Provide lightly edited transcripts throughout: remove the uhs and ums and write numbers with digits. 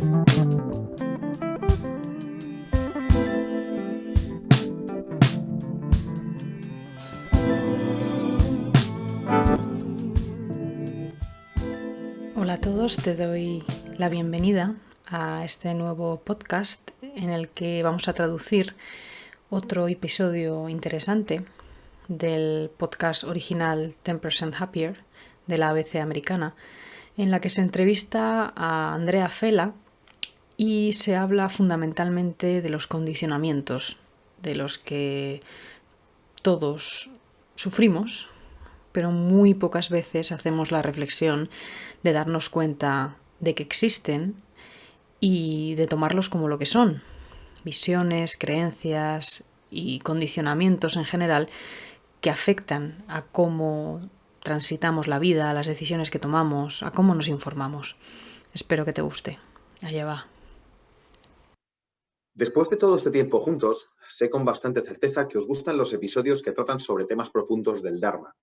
Hola a todos, te doy la bienvenida a este nuevo podcast en el que vamos a traducir otro episodio interesante del podcast original 10% Happier de la ABC americana, en la que se entrevista a Andrea Fela y se habla fundamentalmente de los condicionamientos de los que todos sufrimos, pero muy pocas veces hacemos la reflexión de darnos cuenta de que existen y de tomarlos como lo que son, visiones, creencias y condicionamientos en general que afectan a cómo transitamos la vida, a las decisiones que tomamos, a cómo nos informamos. Espero que te guste. Allá va. Después de todo este tiempo juntos, sé con bastante certeza que os gustan los episodios que tratan sobre temas profundos del Dharma.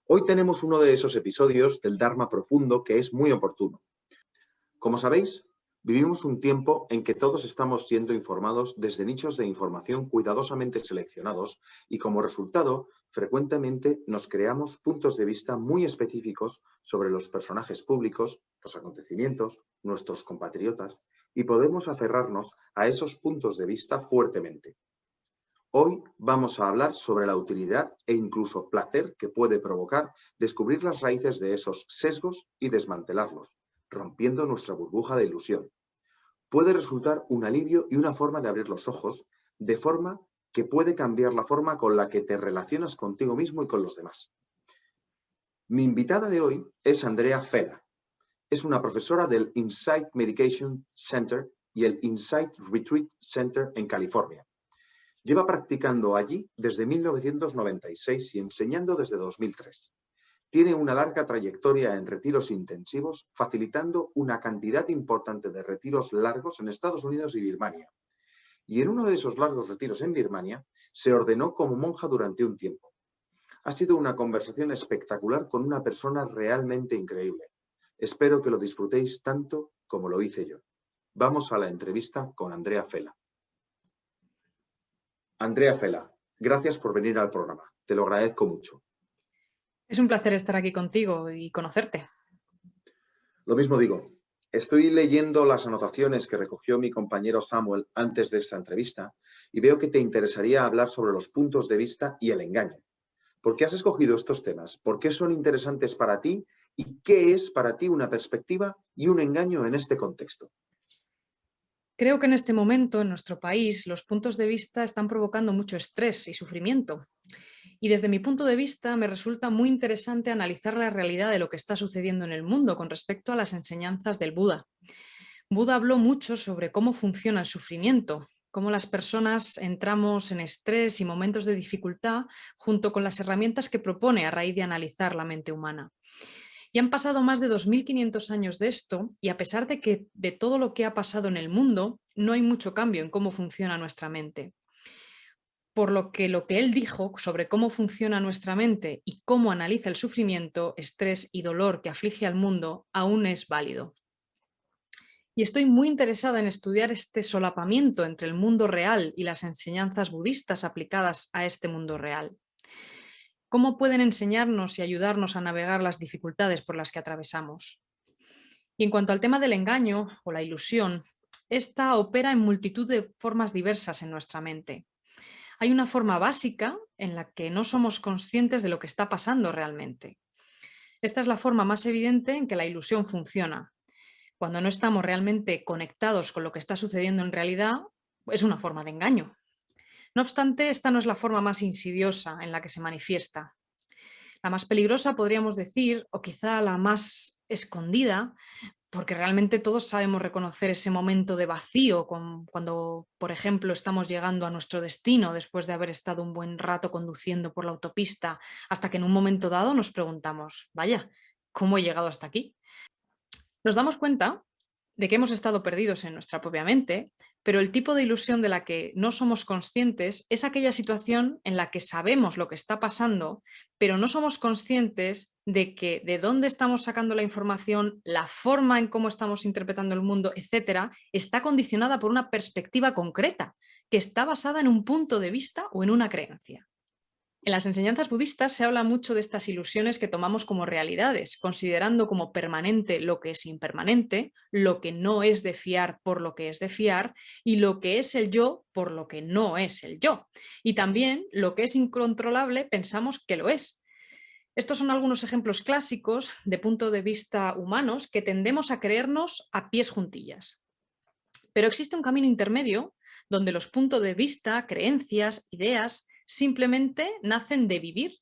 Hoy tenemos uno de esos episodios del Dharma profundo que es muy oportuno. Como sabéis, vivimos un tiempo en que todos estamos siendo informados desde nichos de información cuidadosamente seleccionados y como resultado, frecuentemente nos creamos puntos de vista muy específicos sobre los personajes públicos, los acontecimientos, nuestros compatriotas y podemos aferrarnos a esos puntos de vista fuertemente. Hoy vamos a hablar sobre la utilidad e incluso placer que puede provocar descubrir las raíces de esos sesgos y desmantelarlos, rompiendo nuestra burbuja de ilusión. Puede resultar un alivio y una forma de abrir los ojos, de forma que puede cambiar la forma con la que te relacionas contigo mismo y con los demás. Mi invitada de hoy es Andrea Fela. Es una profesora del Insight Medication Center y el Insight Retreat Center en California. Lleva practicando allí desde 1996 y enseñando desde 2003. Tiene una larga trayectoria en retiros intensivos, facilitando una cantidad importante de retiros largos en Estados Unidos y Birmania. Y en uno de esos largos retiros en Birmania, se ordenó como monja durante un tiempo. Ha sido una conversación espectacular con una persona realmente increíble. Espero que lo disfrutéis tanto como lo hice yo. Vamos a la entrevista con Andrea Fela. Andrea Fela, gracias por venir al programa. Te lo agradezco mucho. Es un placer estar aquí contigo y conocerte. Lo mismo digo. Estoy leyendo las anotaciones que recogió mi compañero Samuel antes de esta entrevista y veo que te interesaría hablar sobre los puntos de vista y el engaño. ¿Por qué has escogido estos temas? ¿Por qué son interesantes para ti? ¿Y qué es para ti una perspectiva y un engaño en este contexto? Creo que en este momento, en nuestro país, los puntos de vista están provocando mucho estrés y sufrimiento. Y desde mi punto de vista, me resulta muy interesante analizar la realidad de lo que está sucediendo en el mundo con respecto a las enseñanzas del Buda. Buda habló mucho sobre cómo funciona el sufrimiento, cómo las personas entramos en estrés y momentos de dificultad junto con las herramientas que propone a raíz de analizar la mente humana. Y han pasado más de 2500 años de esto y a pesar de que de todo lo que ha pasado en el mundo, no hay mucho cambio en cómo funciona nuestra mente. Por lo que él dijo sobre cómo funciona nuestra mente y cómo analiza el sufrimiento, estrés y dolor que aflige al mundo aún es válido. Y estoy muy interesada en estudiar este solapamiento entre el mundo real y las enseñanzas budistas aplicadas a este mundo real. ¿Cómo pueden enseñarnos y ayudarnos a navegar las dificultades por las que atravesamos? Y en cuanto al tema del engaño o la ilusión, esta opera en multitud de formas diversas en nuestra mente. Hay una forma básica en la que no somos conscientes de lo que está pasando realmente. Esta es la forma más evidente en que la ilusión funciona. Cuando no estamos realmente conectados con lo que está sucediendo en realidad, es una forma de engaño. No obstante, esta no es la forma más insidiosa en la que se manifiesta. La más peligrosa, podríamos decir, o quizá la más escondida, porque realmente todos sabemos reconocer ese momento de vacío cuando, por ejemplo, estamos llegando a nuestro destino después de haber estado un buen rato conduciendo por la autopista, hasta que en un momento dado nos preguntamos, vaya, ¿cómo he llegado hasta aquí? Nos damos cuenta de que hemos estado perdidos en nuestra propia mente, pero el tipo de ilusión de la que no somos conscientes es aquella situación en la que sabemos lo que está pasando, pero no somos conscientes de que de dónde estamos sacando la información, la forma en cómo estamos interpretando el mundo, etcétera, está condicionada por una perspectiva concreta, que está basada en un punto de vista o en una creencia. En las enseñanzas budistas se habla mucho de estas ilusiones que tomamos como realidades, considerando como permanente lo que es impermanente, lo que no es de fiar por lo que es de fiar y lo que es el yo por lo que no es el yo. Y también lo que es incontrolable pensamos que lo es. Estos son algunos ejemplos clásicos de punto de vista humanos que tendemos a creernos a pies juntillas. Pero existe un camino intermedio donde los puntos de vista, creencias, ideas, simplemente nacen de vivir.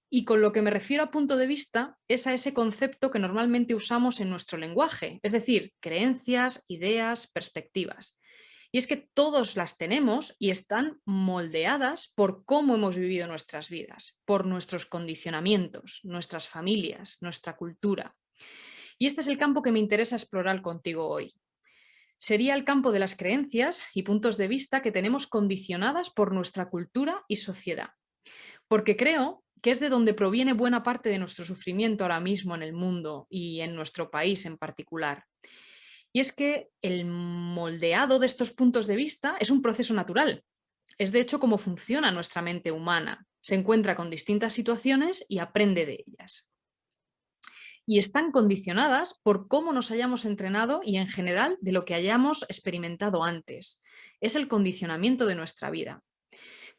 Y con lo que me refiero a punto de vista es a ese concepto que normalmente usamos en nuestro lenguaje, es decir, creencias, ideas, perspectivas. Y es que todos las tenemos y están moldeadas por cómo hemos vivido nuestras vidas, por nuestros condicionamientos, nuestras familias, nuestra cultura. Y este es el campo que me interesa explorar contigo hoy. Sería el campo de las creencias y puntos de vista que tenemos condicionadas por nuestra cultura y sociedad. Porque creo que es de donde proviene buena parte de nuestro sufrimiento ahora mismo en el mundo y en nuestro país en particular. Y es que el moldeado de estos puntos de vista es un proceso natural. Es de hecho cómo funciona nuestra mente humana. Se encuentra con distintas situaciones y aprende de ellas. Y están condicionadas por cómo nos hayamos entrenado y en general de lo que hayamos experimentado antes. Es el condicionamiento de nuestra vida.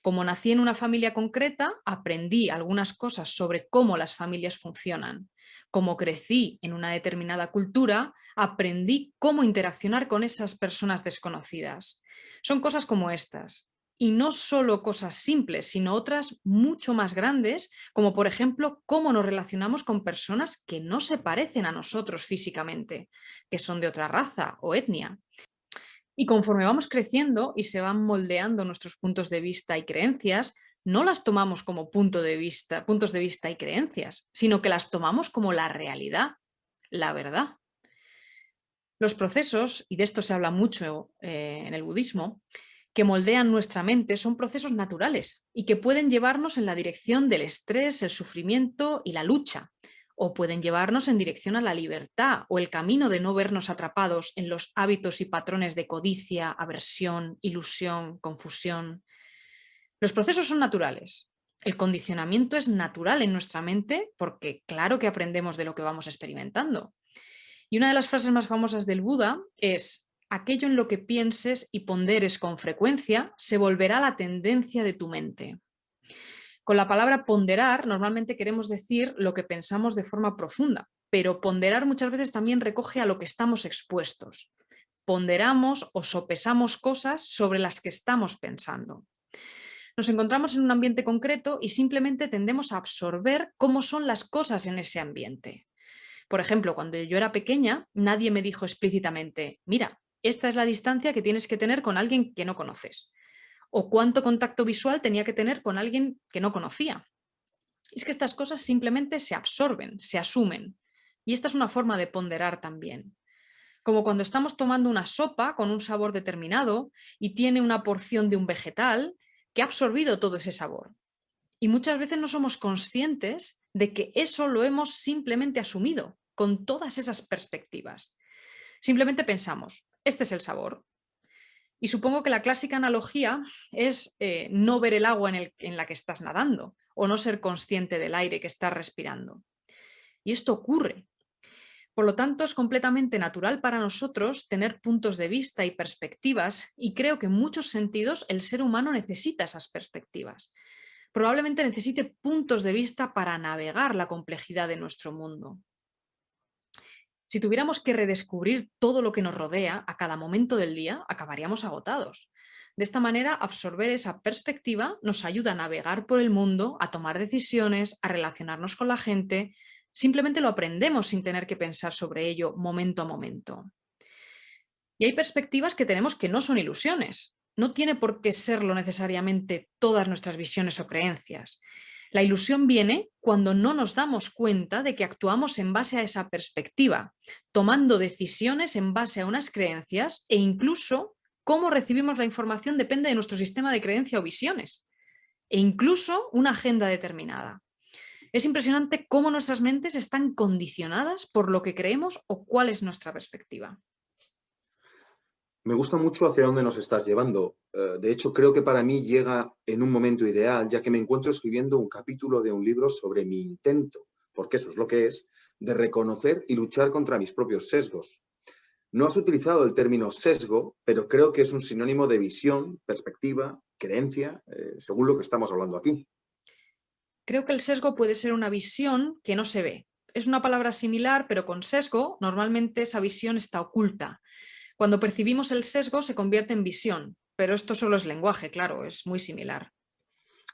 Como nací en una familia concreta, aprendí algunas cosas sobre cómo las familias funcionan. Como crecí en una determinada cultura, aprendí cómo interaccionar con esas personas desconocidas. Son cosas como estas. Y no solo cosas simples, sino otras mucho más grandes, como por ejemplo cómo nos relacionamos con personas que no se parecen a nosotros físicamente, que son de otra raza o etnia. Y conforme vamos creciendo y se van moldeando nuestros puntos de vista y creencias, no las tomamos como puntos de vista y creencias, sino que las tomamos como la realidad, la verdad. Los procesos, y de esto se habla mucho en el budismo, que moldean nuestra mente son procesos naturales y que pueden llevarnos en la dirección del estrés, el sufrimiento y la lucha, o pueden llevarnos en dirección a la libertad o el camino de no vernos atrapados en los hábitos y patrones de codicia, aversión, ilusión, confusión. Los procesos son naturales. El condicionamiento es natural en nuestra mente porque claro que aprendemos de lo que vamos experimentando. Y una de las frases más famosas del Buda es: aquello en lo que pienses y ponderes con frecuencia se volverá la tendencia de tu mente. Con la palabra ponderar normalmente queremos decir lo que pensamos de forma profunda, pero ponderar muchas veces también recoge a lo que estamos expuestos. Ponderamos o sopesamos cosas sobre las que estamos pensando. Nos encontramos en un ambiente concreto y simplemente tendemos a absorber cómo son las cosas en ese ambiente. Por ejemplo, cuando yo era pequeña, nadie me dijo explícitamente: mira, esta es la distancia que tienes que tener con alguien que no conoces, o cuánto contacto visual tenía que tener con alguien que no conocía. Y es que estas cosas simplemente se absorben, se asumen. Y esta es una forma de ponderar también. Como cuando estamos tomando una sopa con un sabor determinado y tiene una porción de un vegetal que ha absorbido todo ese sabor. Y muchas veces no somos conscientes de que eso lo hemos simplemente asumido con todas esas perspectivas. Simplemente pensamos: este es el sabor. Y supongo que la clásica analogía es no ver el agua en la que estás nadando o no ser consciente del aire que estás respirando. Y esto ocurre. Por lo tanto, es completamente natural para nosotros tener puntos de vista y perspectivas, y creo que en muchos sentidos el ser humano necesita esas perspectivas. Probablemente necesite puntos de vista para navegar la complejidad de nuestro mundo. Si tuviéramos que redescubrir todo lo que nos rodea a cada momento del día, acabaríamos agotados. De esta manera, absorber esa perspectiva nos ayuda a navegar por el mundo, a tomar decisiones, a relacionarnos con la gente. Simplemente lo aprendemos sin tener que pensar sobre ello momento a momento. Y hay perspectivas que tenemos que no son ilusiones. No tiene por qué serlo necesariamente todas nuestras visiones o creencias. La ilusión viene cuando no nos damos cuenta de que actuamos en base a esa perspectiva, tomando decisiones en base a unas creencias e incluso cómo recibimos la información depende de nuestro sistema de creencia o visiones e incluso una agenda determinada. Es impresionante cómo nuestras mentes están condicionadas por lo que creemos o cuál es nuestra perspectiva. Me gusta mucho hacia dónde nos estás llevando. De hecho, creo que para mí llega en un momento ideal, ya que me encuentro escribiendo un capítulo de un libro sobre mi intento, porque eso es lo que es, de reconocer y luchar contra mis propios sesgos. No has utilizado el término sesgo, pero creo que es un sinónimo de visión, perspectiva, creencia, según lo que estamos hablando aquí. Creo que el sesgo puede ser una visión que no se ve. Es una palabra similar, pero con sesgo normalmente esa visión está oculta. Cuando percibimos el sesgo se convierte en visión, pero esto solo es lenguaje, claro, es muy similar.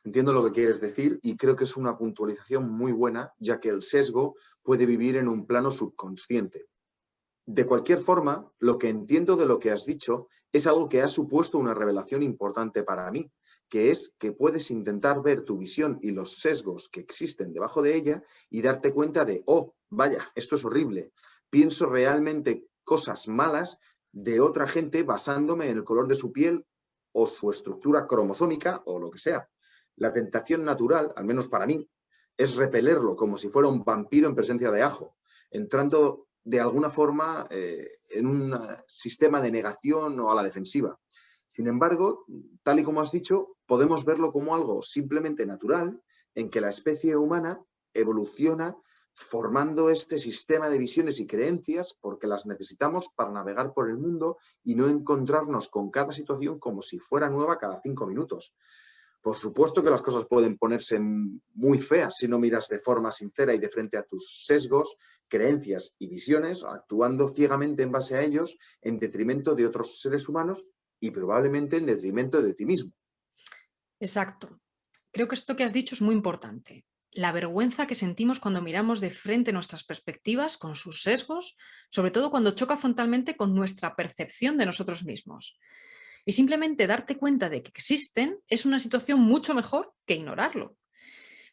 Entiendo lo que quieres decir y creo que es una puntualización muy buena, ya que el sesgo puede vivir en un plano subconsciente. De cualquier forma, lo que entiendo de lo que has dicho es algo que ha supuesto una revelación importante para mí, que es que puedes intentar ver tu visión y los sesgos que existen debajo de ella y darte cuenta de, oh, vaya, esto es horrible. Pienso realmente cosas malas de otra gente basándome en el color de su piel o su estructura cromosómica o lo que sea. La tentación natural, al menos para mí, es repelerlo como si fuera un vampiro en presencia de ajo, entrando de alguna forma en un sistema de negación o a la defensiva. Sin embargo, tal y como has dicho, podemos verlo como algo simplemente natural en que la especie humana evoluciona formando este sistema de visiones y creencias porque las necesitamos para navegar por el mundo y no encontrarnos con cada situación como si fuera nueva cada 5 minutos. Por supuesto que las cosas pueden ponerse muy feas si no miras de forma sincera y de frente a tus sesgos, creencias y visiones, actuando ciegamente en base a ellos en detrimento de otros seres humanos y probablemente en detrimento de ti mismo. Exacto. Creo que esto que has dicho es muy importante. La vergüenza que sentimos cuando miramos de frente nuestras perspectivas con sus sesgos, sobre todo cuando choca frontalmente con nuestra percepción de nosotros mismos. Y simplemente darte cuenta de que existen es una situación mucho mejor que ignorarlo.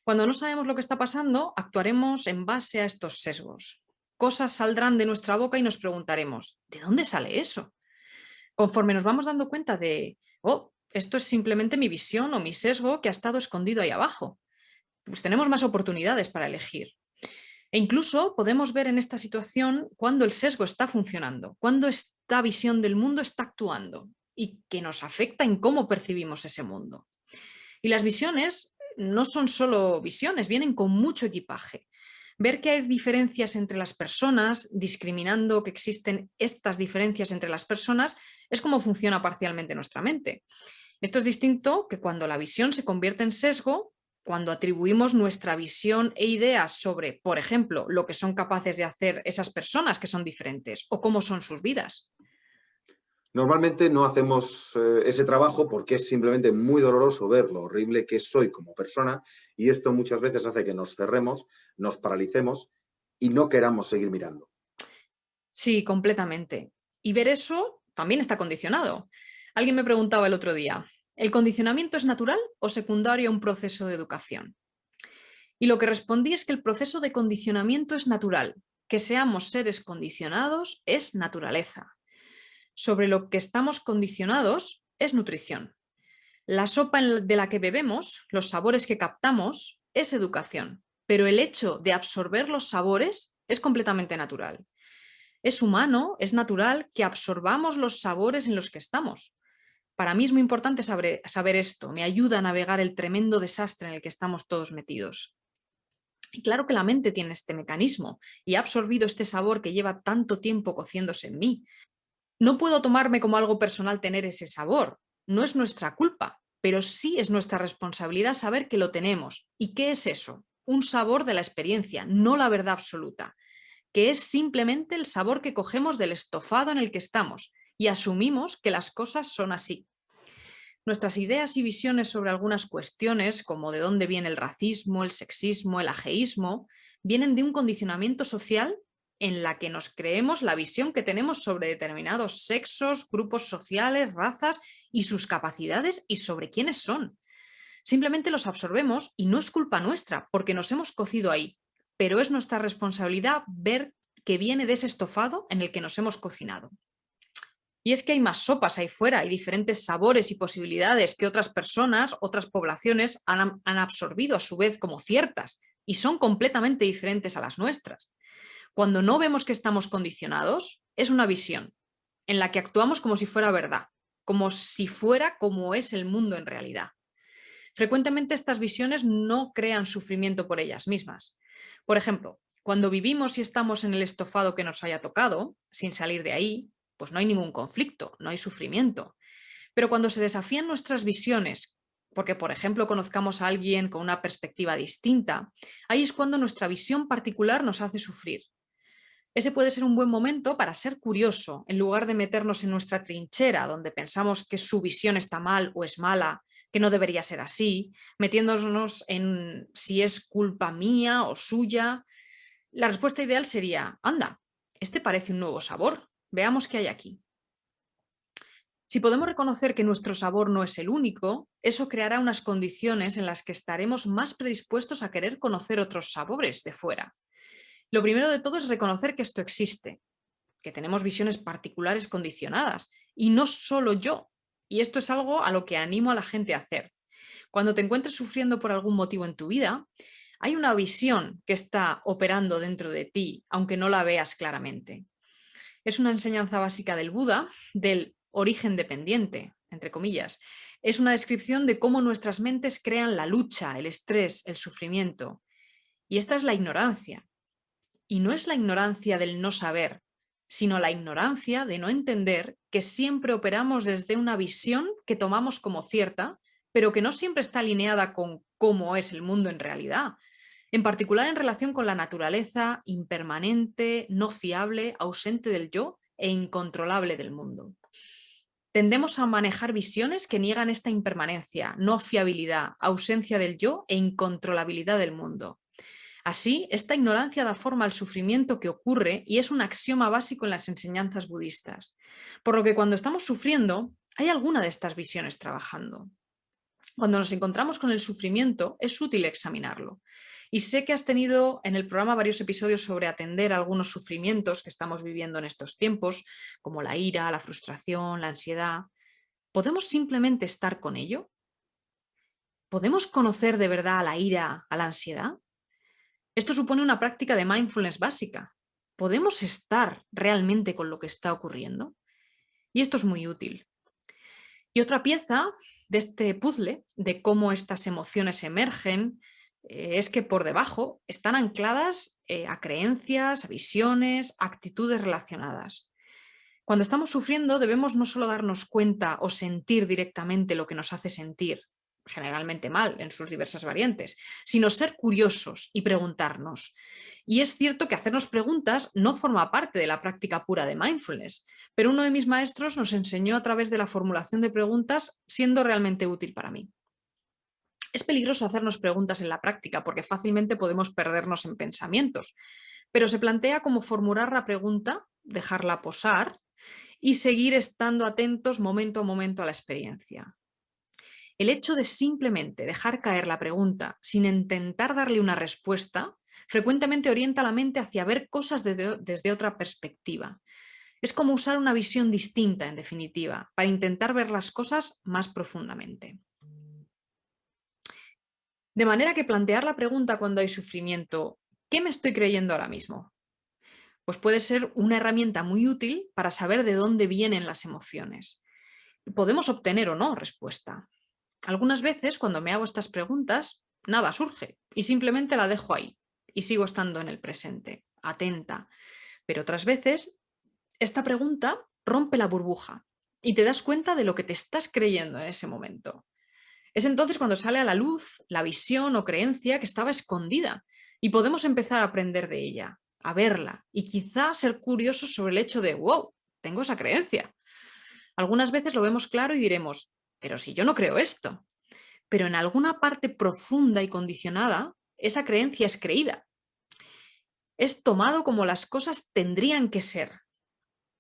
Cuando no sabemos lo que está pasando, actuaremos en base a estos sesgos. Cosas saldrán de nuestra boca y nos preguntaremos, ¿de dónde sale eso? Conforme nos vamos dando cuenta de, oh, esto es simplemente mi visión o mi sesgo que ha estado escondido ahí abajo, pues tenemos más oportunidades para elegir. E incluso podemos ver en esta situación cuando el sesgo está funcionando, cuando esta visión del mundo está actuando y que nos afecta en cómo percibimos ese mundo. Y las visiones no son solo visiones, vienen con mucho equipaje. Ver que hay diferencias entre las personas, discriminando que existen estas diferencias entre las personas, es como funciona parcialmente nuestra mente. Esto es distinto que cuando la visión se convierte en sesgo, cuando atribuimos nuestra visión e ideas sobre, por ejemplo, lo que son capaces de hacer esas personas que son diferentes o cómo son sus vidas. Normalmente no hacemos ese trabajo porque es simplemente muy doloroso ver lo horrible que soy como persona y esto muchas veces hace que nos cerremos, nos paralicemos y no queramos seguir mirando. Sí, completamente. Y ver eso también está condicionado. Alguien me preguntaba el otro día, ¿el condicionamiento es natural o secundario a un proceso de educación? Y lo que respondí es que el proceso de condicionamiento es natural. Que seamos seres condicionados es naturaleza. Sobre lo que estamos condicionados es nutrición. La sopa de la que bebemos, los sabores que captamos, es educación. Pero el hecho de absorber los sabores es completamente natural. Es humano, es natural que absorbamos los sabores en los que estamos. Para mí es muy importante saber esto, me ayuda a navegar el tremendo desastre en el que estamos todos metidos. Y claro que la mente tiene este mecanismo y ha absorbido este sabor que lleva tanto tiempo cociéndose en mí. No puedo tomarme como algo personal tener ese sabor, no es nuestra culpa, pero sí es nuestra responsabilidad saber que lo tenemos. ¿Y qué es eso? Un sabor de la experiencia, no la verdad absoluta, que es simplemente el sabor que cogemos del estofado en el que estamos y asumimos que las cosas son así. Nuestras ideas y visiones sobre algunas cuestiones, como de dónde viene el racismo, el sexismo, el ajeísmo, vienen de un condicionamiento social en la que nos creemos la visión que tenemos sobre determinados sexos, grupos sociales, razas y sus capacidades y sobre quiénes son. Simplemente los absorbemos y no es culpa nuestra, porque nos hemos cocido ahí, pero es nuestra responsabilidad ver que viene de ese estofado en el que nos hemos cocinado. Y es que hay más sopas ahí fuera, hay diferentes sabores y posibilidades que otras personas, otras poblaciones han absorbido a su vez como ciertas y son completamente diferentes a las nuestras. Cuando no vemos que estamos condicionados, es una visión en la que actuamos como si fuera verdad, como si fuera como es el mundo en realidad. Frecuentemente estas visiones no crean sufrimiento por ellas mismas. Por ejemplo, cuando vivimos y estamos en el estofado que nos haya tocado, sin salir de ahí, pues no hay ningún conflicto, no hay sufrimiento. Pero cuando se desafían nuestras visiones, porque por ejemplo conozcamos a alguien con una perspectiva distinta, ahí es cuando nuestra visión particular nos hace sufrir. Ese puede ser un buen momento para ser curioso, en lugar de meternos en nuestra trinchera, donde pensamos que su visión está mal o es mala, que no debería ser así, metiéndonos en si es culpa mía o suya. La respuesta ideal sería, anda, este parece un nuevo sabor, veamos qué hay aquí. Si podemos reconocer que nuestro sabor no es el único, eso creará unas condiciones en las que estaremos más predispuestos a querer conocer otros sabores de fuera. Lo primero de todo es reconocer que esto existe, que tenemos visiones particulares condicionadas, y no solo yo. Y esto es algo a lo que animo a la gente a hacer. Cuando te encuentres sufriendo por algún motivo en tu vida, hay una visión que está operando dentro de ti, aunque no la veas claramente. Es una enseñanza básica del Buda, del origen dependiente, entre comillas. Es una descripción de cómo nuestras mentes crean la lucha, el estrés, el sufrimiento. Y esta es la ignorancia. Y no es la ignorancia del no saber, sino la ignorancia de no entender que siempre operamos desde una visión que tomamos como cierta, pero que no siempre está alineada con cómo es el mundo en realidad, en particular en relación con la naturaleza impermanente, no fiable, ausente del yo e incontrolable del mundo. Tendemos a manejar visiones que niegan esta impermanencia, no fiabilidad, ausencia del yo e incontrolabilidad del mundo. Así, esta ignorancia da forma al sufrimiento que ocurre y es un axioma básico en las enseñanzas budistas. Por lo que cuando estamos sufriendo, hay alguna de estas visiones trabajando. Cuando nos encontramos con el sufrimiento, es útil examinarlo. Y sé que has tenido en el programa varios episodios sobre atender algunos sufrimientos que estamos viviendo en estos tiempos, como la ira, la frustración, la ansiedad. ¿Podemos simplemente estar con ello? ¿Podemos conocer de verdad a la ira, a la ansiedad? Esto supone una práctica de mindfulness básica. ¿Podemos estar realmente con lo que está ocurriendo? Y esto es muy útil. Y otra pieza de este puzzle, de cómo estas emociones emergen, es que por debajo están ancladas a creencias, a visiones, a actitudes relacionadas. Cuando estamos sufriendo debemos no solo darnos cuenta o sentir directamente lo que nos hace sentir, generalmente mal en sus diversas variantes, sino ser curiosos y preguntarnos. Y es cierto que hacernos preguntas no forma parte de la práctica pura de mindfulness, pero uno de mis maestros nos enseñó a través de la formulación de preguntas, siendo realmente útil para mí. Es peligroso hacernos preguntas en la práctica porque fácilmente podemos perdernos en pensamientos, pero se plantea como formular la pregunta, dejarla posar y seguir estando atentos momento a momento a la experiencia. El hecho de simplemente dejar caer la pregunta sin intentar darle una respuesta frecuentemente orienta la mente hacia ver cosas desde otra perspectiva. Es como usar una visión distinta, en definitiva, para intentar ver las cosas más profundamente. De manera que plantear la pregunta cuando hay sufrimiento, ¿qué me estoy creyendo ahora mismo? Pues puede ser una herramienta muy útil para saber de dónde vienen las emociones. Podemos obtener o no respuesta. Algunas veces, cuando me hago estas preguntas, nada surge y simplemente la dejo ahí y sigo estando en el presente, atenta. Pero otras veces, esta pregunta rompe la burbuja y te das cuenta de lo que te estás creyendo en ese momento. Es entonces cuando sale a la luz la visión o creencia que estaba escondida y podemos empezar a aprender de ella, a verla y quizá ser curiosos sobre el hecho de, wow, tengo esa creencia. Algunas veces lo vemos claro y diremos, pero si yo no creo esto. Pero en alguna parte profunda y condicionada, esa creencia es creída. Es tomado como las cosas tendrían que ser.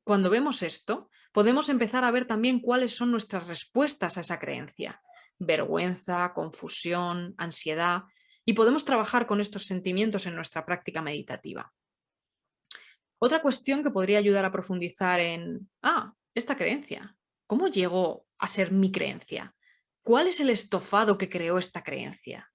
Cuando vemos esto, podemos empezar a ver también cuáles son nuestras respuestas a esa creencia. vergüenza, confusión, ansiedad, y podemos trabajar con estos sentimientos en nuestra práctica meditativa. Otra cuestión que podría ayudar a profundizar en, esta creencia, ¿cómo llegó a ser mi creencia? ¿Cuál es el estofado que creó esta creencia?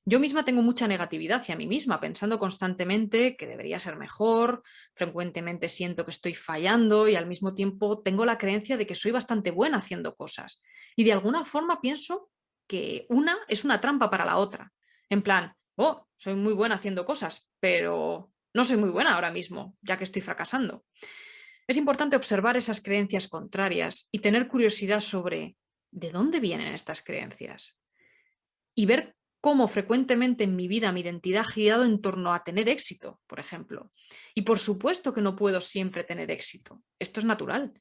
Yo misma tengo mucha negatividad hacia mí misma, pensando constantemente que debería ser mejor, frecuentemente siento que estoy fallando y al mismo tiempo tengo la creencia de que soy bastante buena haciendo cosas. Y de alguna forma pienso que una es una trampa para la otra. En plan, oh, soy muy buena haciendo cosas, pero no soy muy buena ahora mismo, ya que estoy fracasando. Es importante observar esas creencias contrarias y tener curiosidad sobre de dónde vienen estas creencias y ver cómo frecuentemente en mi vida mi identidad ha girado en torno a tener éxito, por ejemplo. Y por supuesto que no puedo siempre tener éxito. Esto es natural.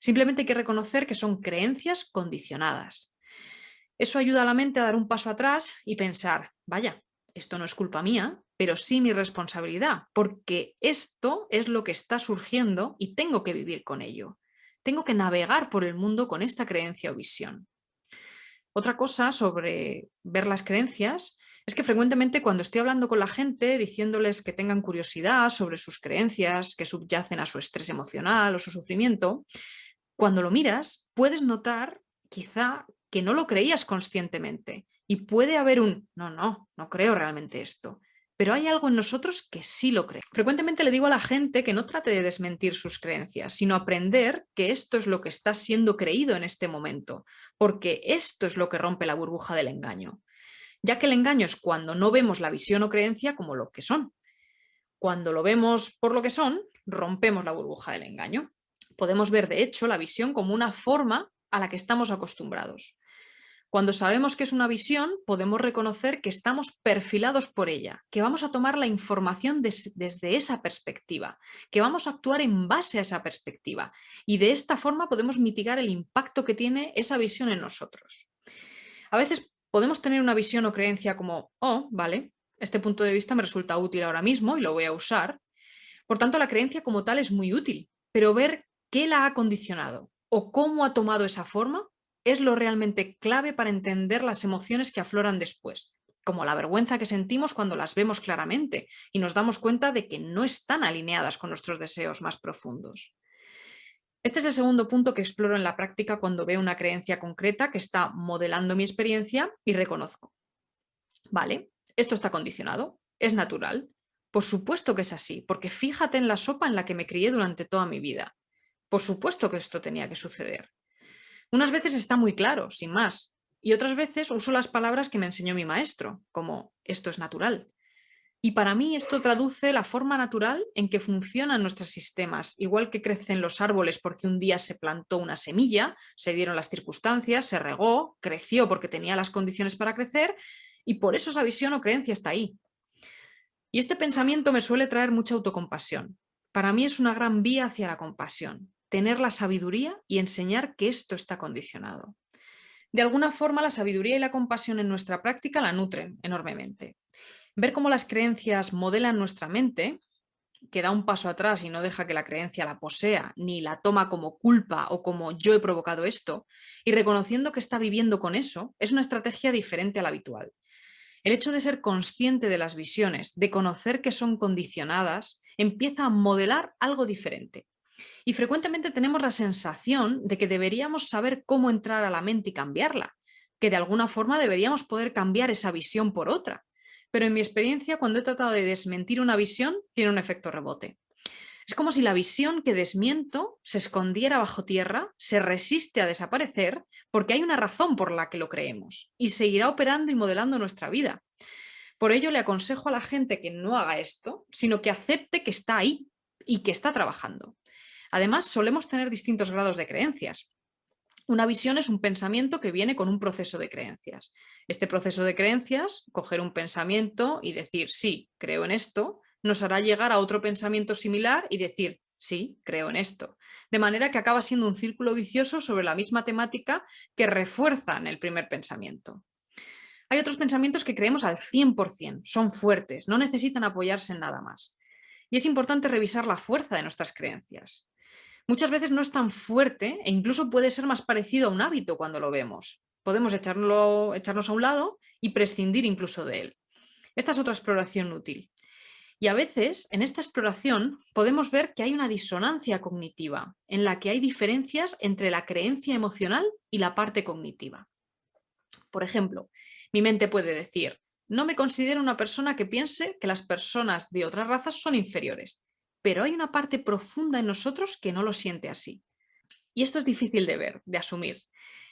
Simplemente hay que reconocer que son creencias condicionadas. Eso ayuda a la mente a dar un paso atrás y pensar, vaya, esto no es culpa mía, pero sí mi responsabilidad, porque esto es lo que está surgiendo y tengo que vivir con ello. Tengo que navegar por el mundo con esta creencia o visión. Otra cosa sobre ver las creencias es que frecuentemente cuando estoy hablando con la gente, diciéndoles que tengan curiosidad sobre sus creencias que subyacen a su estrés emocional o su sufrimiento, cuando lo miras puedes notar quizá que no lo creías conscientemente y puede haber un no creo realmente esto. Pero hay algo en nosotros que sí lo cree. Frecuentemente le digo a la gente que no trate de desmentir sus creencias, sino aprender que esto es lo que está siendo creído en este momento, porque esto es lo que rompe la burbuja del engaño. Ya que el engaño es cuando no vemos la visión o creencia como lo que son. Cuando lo vemos por lo que son, rompemos la burbuja del engaño. Podemos ver, de hecho, la visión como una forma a la que estamos acostumbrados. Cuando sabemos que es una visión, podemos reconocer que estamos perfilados por ella, que vamos a tomar la información desde esa perspectiva, que vamos a actuar en base a esa perspectiva y de esta forma podemos mitigar el impacto que tiene esa visión en nosotros. A veces podemos tener una visión o creencia como, oh, vale, este punto de vista me resulta útil ahora mismo y lo voy a usar. Por tanto, la creencia como tal es muy útil, pero ver qué la ha condicionado o cómo ha tomado esa forma es lo realmente clave para entender las emociones que afloran después, como la vergüenza que sentimos cuando las vemos claramente y nos damos cuenta de que no están alineadas con nuestros deseos más profundos. Este es el segundo punto que exploro en la práctica cuando veo una creencia concreta que está modelando mi experiencia y reconozco. Vale, esto está condicionado, es natural. Por supuesto que es así, porque fíjate en la sopa en la que me crié durante toda mi vida. Por supuesto que esto tenía que suceder. Unas veces está muy claro, sin más, y otras veces uso las palabras que me enseñó mi maestro, como esto es natural. Y para mí esto traduce la forma natural en que funcionan nuestros sistemas, igual que crecen los árboles porque un día se plantó una semilla, se dieron las circunstancias, se regó, creció porque tenía las condiciones para crecer y por eso esa visión o creencia está ahí. Y este pensamiento me suele traer mucha autocompasión. Para mí es una gran vía hacia la compasión, tener la sabiduría y enseñar que esto está condicionado. De alguna forma, la sabiduría y la compasión en nuestra práctica la nutren enormemente. Ver cómo las creencias modelan nuestra mente, que da un paso atrás y no deja que la creencia la posea, ni la toma como culpa o como yo he provocado esto, y reconociendo que está viviendo con eso, es una estrategia diferente a la habitual. El hecho de ser consciente de las visiones, de conocer que son condicionadas, empieza a modelar algo diferente. Y frecuentemente tenemos la sensación de que deberíamos saber cómo entrar a la mente y cambiarla, que de alguna forma deberíamos poder cambiar esa visión por otra. Pero en mi experiencia, cuando he tratado de desmentir una visión, tiene un efecto rebote. Es como si la visión que desmiento se escondiera bajo tierra, se resiste a desaparecer porque hay una razón por la que lo creemos y seguirá operando y modelando nuestra vida. Por ello le aconsejo a la gente que no haga esto, sino que acepte que está ahí y que está trabajando. Además, solemos tener distintos grados de creencias. Una visión es un pensamiento que viene con un proceso de creencias. Este proceso de creencias, coger un pensamiento y decir, sí, creo en esto, nos hará llegar a otro pensamiento similar y decir, sí, creo en esto. De manera que acaba siendo un círculo vicioso sobre la misma temática que refuerzan el primer pensamiento. Hay otros pensamientos que creemos al 100%, son fuertes, no necesitan apoyarse en nada más. Y es importante revisar la fuerza de nuestras creencias. Muchas veces no es tan fuerte e incluso puede ser más parecido a un hábito cuando lo vemos. Podemos echarnos a un lado y prescindir incluso de él. Esta es otra exploración útil. Y a veces, en esta exploración, podemos ver que hay una disonancia cognitiva, en la que hay diferencias entre la creencia emocional y la parte cognitiva. Por ejemplo, mi mente puede decir: no me considero una persona que piense que las personas de otras razas son inferiores, pero hay una parte profunda en nosotros que no lo siente así. Y esto es difícil de ver, de asumir.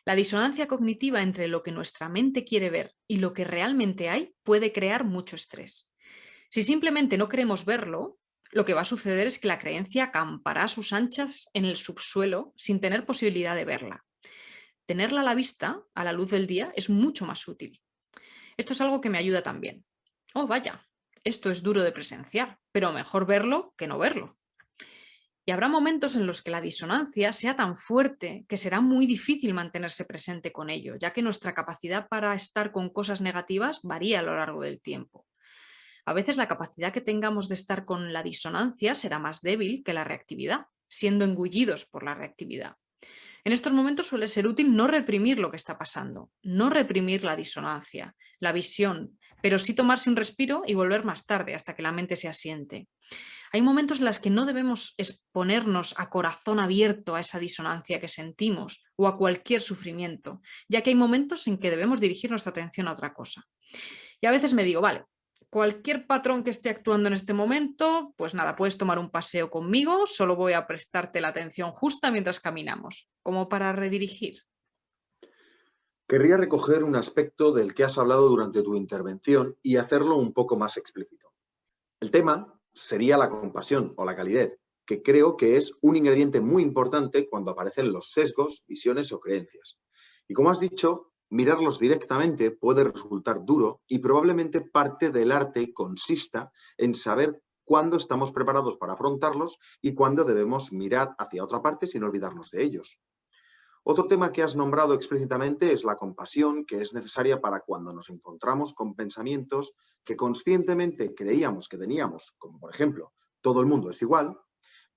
La disonancia cognitiva entre lo que nuestra mente quiere ver y lo que realmente hay puede crear mucho estrés. Si simplemente no queremos verlo, lo que va a suceder es que la creencia acampará a sus anchas en el subsuelo sin tener posibilidad de verla. Tenerla a la vista, a la luz del día, es mucho más útil. Esto es algo que me ayuda también. Oh, vaya, esto es duro de presenciar, pero mejor verlo que no verlo. Y habrá momentos en los que la disonancia sea tan fuerte que será muy difícil mantenerse presente con ello, ya que nuestra capacidad para estar con cosas negativas varía a lo largo del tiempo. A veces la capacidad que tengamos de estar con la disonancia será más débil que la reactividad, siendo engullidos por la reactividad. En estos momentos suele ser útil no reprimir lo que está pasando, no reprimir la disonancia, la visión, pero sí tomarse un respiro y volver más tarde hasta que la mente se asiente. Hay momentos en los que no debemos exponernos a corazón abierto a esa disonancia que sentimos o a cualquier sufrimiento, ya que hay momentos en que debemos dirigir nuestra atención a otra cosa. Y a veces me digo: vale, cualquier patrón que esté actuando en este momento, pues nada, puedes tomar un paseo conmigo, solo voy a prestarte la atención justa mientras caminamos, como para redirigir. Querría recoger un aspecto del que has hablado durante tu intervención y hacerlo un poco más explícito. El tema sería la compasión o la calidez, que creo que es un ingrediente muy importante cuando aparecen los sesgos, visiones o creencias. Y como has dicho, mirarlos directamente puede resultar duro y probablemente parte del arte consista en saber cuándo estamos preparados para afrontarlos y cuándo debemos mirar hacia otra parte sin olvidarnos de ellos. Otro tema que has nombrado explícitamente es la compasión, que es necesaria para cuando nos encontramos con pensamientos que conscientemente creíamos que teníamos, como por ejemplo, todo el mundo es igual,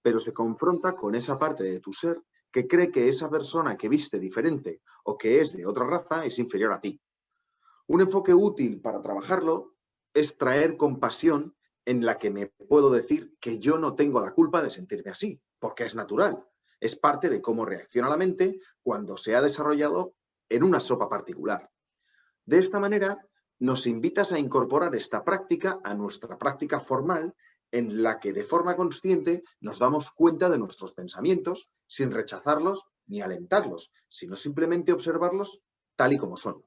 pero se confronta con esa parte de tu ser que cree que esa persona que viste diferente o que es de otra raza es inferior a ti. Un enfoque útil para trabajarlo es traer compasión en la que me puedo decir que yo no tengo la culpa de sentirme así, porque es natural. Es parte de cómo reacciona la mente cuando se ha desarrollado en una sopa particular. De esta manera, nos invitas a incorporar esta práctica a nuestra práctica formal en la que de forma consciente nos damos cuenta de nuestros pensamientos sin rechazarlos ni alentarlos, sino simplemente observarlos tal y como son.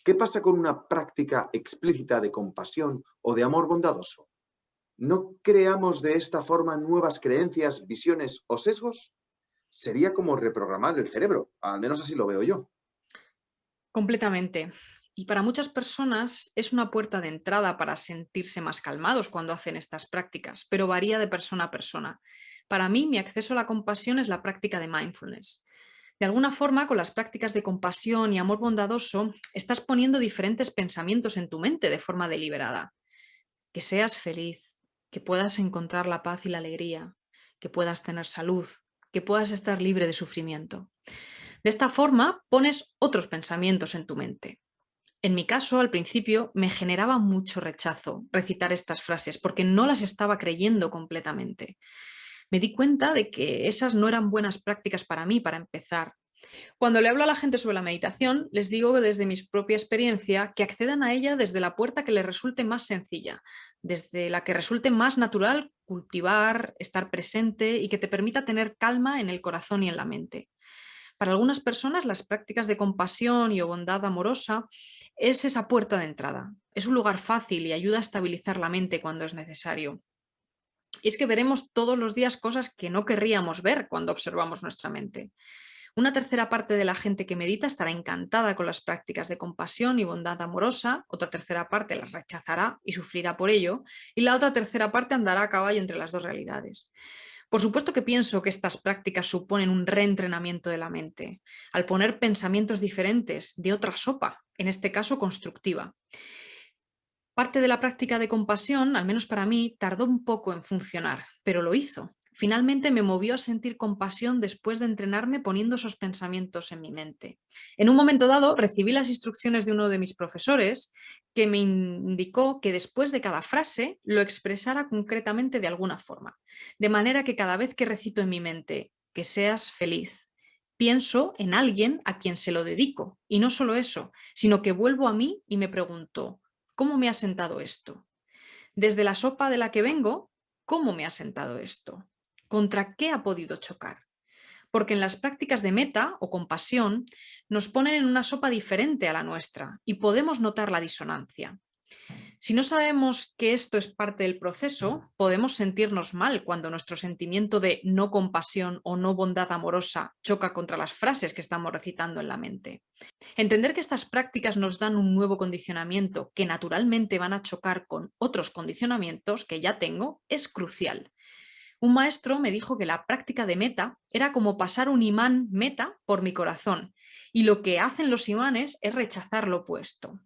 ¿Qué pasa con una práctica explícita de compasión o de amor bondadoso? ¿No creamos de esta forma nuevas creencias, visiones o sesgos? Sería como reprogramar el cerebro, al menos así lo veo yo. Completamente. Y para muchas personas es una puerta de entrada para sentirse más calmados cuando hacen estas prácticas, pero varía de persona a persona. Para mí, mi acceso a la compasión es la práctica de mindfulness. De alguna forma, con las prácticas de compasión y amor bondadoso, estás poniendo diferentes pensamientos en tu mente de forma deliberada. Que seas feliz, que puedas encontrar la paz y la alegría, que puedas tener salud, que puedas estar libre de sufrimiento. De esta forma, pones otros pensamientos en tu mente. En mi caso, al principio, me generaba mucho rechazo recitar estas frases porque no las estaba creyendo completamente. Me di cuenta de que esas no eran buenas prácticas para mí, para empezar. Cuando le hablo a la gente sobre la meditación, les digo desde mi propia experiencia que accedan a ella desde la puerta que les resulte más sencilla, desde la que resulte más natural cultivar, estar presente y que te permita tener calma en el corazón y en la mente. Para algunas personas, las prácticas de compasión y o bondad amorosa es esa puerta de entrada. Es un lugar fácil y ayuda a estabilizar la mente cuando es necesario. Y es que veremos todos los días cosas que no querríamos ver cuando observamos nuestra mente. Una tercera parte de la gente que medita estará encantada con las prácticas de compasión y bondad amorosa, otra tercera parte las rechazará y sufrirá por ello, y la otra tercera parte andará a caballo entre las dos realidades. Por supuesto que pienso que estas prácticas suponen un reentrenamiento de la mente, al poner pensamientos diferentes de otra sopa, en este caso constructiva. Parte de la práctica de compasión, al menos para mí, tardó un poco en funcionar, pero lo hizo. Finalmente me movió a sentir compasión después de entrenarme poniendo esos pensamientos en mi mente. En un momento dado recibí las instrucciones de uno de mis profesores que me indicó que después de cada frase lo expresara concretamente de alguna forma. De manera que cada vez que recito en mi mente que seas feliz, pienso en alguien a quien se lo dedico. Y no solo eso, sino que vuelvo a mí y me pregunto, ¿cómo me ha sentado esto? Desde la sopa de la que vengo, ¿cómo me ha sentado esto? ¿Contra qué ha podido chocar? Porque en las prácticas de meta o compasión nos ponen en una sopa diferente a la nuestra y podemos notar la disonancia. Si no sabemos que esto es parte del proceso, podemos sentirnos mal cuando nuestro sentimiento de no compasión o no bondad amorosa choca contra las frases que estamos recitando en la mente. Entender que estas prácticas nos dan un nuevo condicionamiento que naturalmente van a chocar con otros condicionamientos que ya tengo es crucial. Un maestro me dijo que la práctica de meta era como pasar un imán meta por mi corazón y lo que hacen los imanes es rechazar lo opuesto.